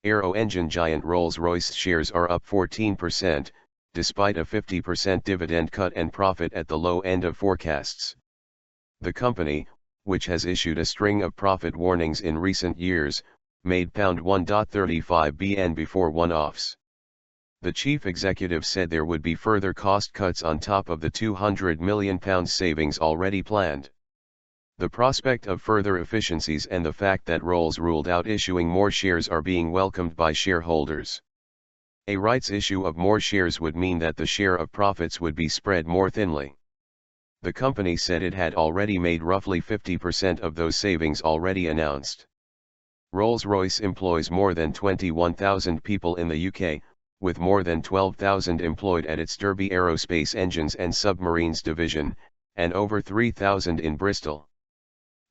Aero engine giant Rolls-Royce shares are up 14%, despite a 50% dividend cut and profit at the low end of forecasts. The company, which has issued a string of profit warnings in recent years, made £1.35 billion before one-offs. The chief executive said there would be further cost cuts on top of the £200 million savings already planned. The prospect of further efficiencies and the fact that Rolls ruled out issuing more shares are being welcomed by shareholders. A rights issue of more shares would mean that the share of profits would be spread more thinly. The company said it had already made roughly 50% of those savings already announced. Rolls-Royce employs more than 21,000 people in the UK, with more than 12,000 employed at its Derby Aerospace Engines and Submarines division, and over 3,000 in Bristol.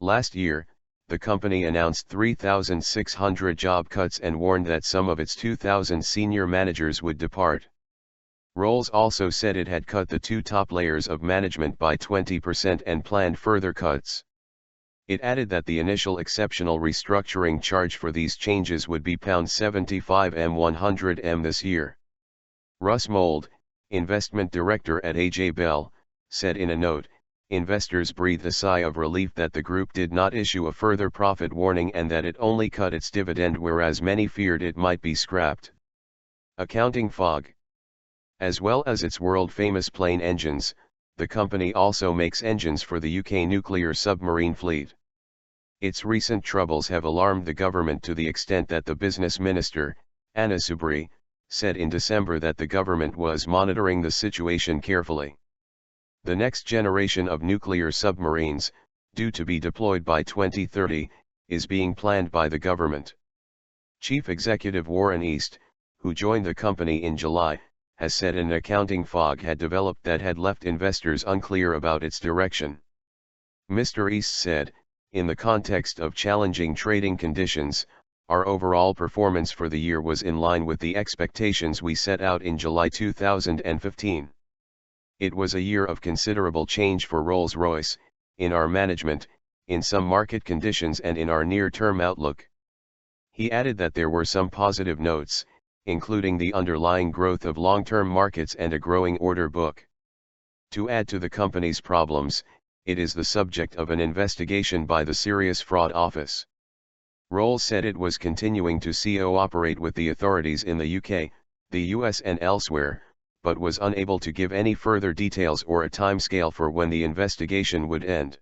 Last year, the company announced 3,600 job cuts and warned that some of its 2,000 senior managers would depart. Rolls also said it had cut the two top layers of management by 20% and planned further cuts. It added that the initial exceptional restructuring charge for these changes would be £75m 100m this year. Russ Mould, investment director at AJ Bell, said in a note, "Investors breathed a sigh of relief that the group did not issue a further profit warning and that it only cut its dividend, whereas many feared it might be scrapped." Accounting fog. As well as its world-famous plane engines, the company also makes engines for the UK nuclear submarine fleet. Its recent troubles have alarmed the government to the extent that the business minister, Anna Soubry, said in December that the government was monitoring the situation carefully. The next generation of nuclear submarines, due to be deployed by 2030, is being planned by the government. Chief Executive Warren East, who joined the company in July, has said an accounting fog had developed that had left investors unclear about its direction. Mr. East said, "In the context of challenging trading conditions, our overall performance for the year was in line with the expectations we set out in July 2015. It was a year of considerable change for Rolls-Royce, in our management, in some market conditions and in our near-term outlook." He added that there were some positive notes, including the underlying growth of long-term markets and a growing order book. To add to the company's problems, it is the subject of an investigation by the Serious Fraud Office. Rolls said it was continuing to cooperate with the authorities in the UK, the US and elsewhere, but was unable to give any further details or a timescale for when the investigation would end.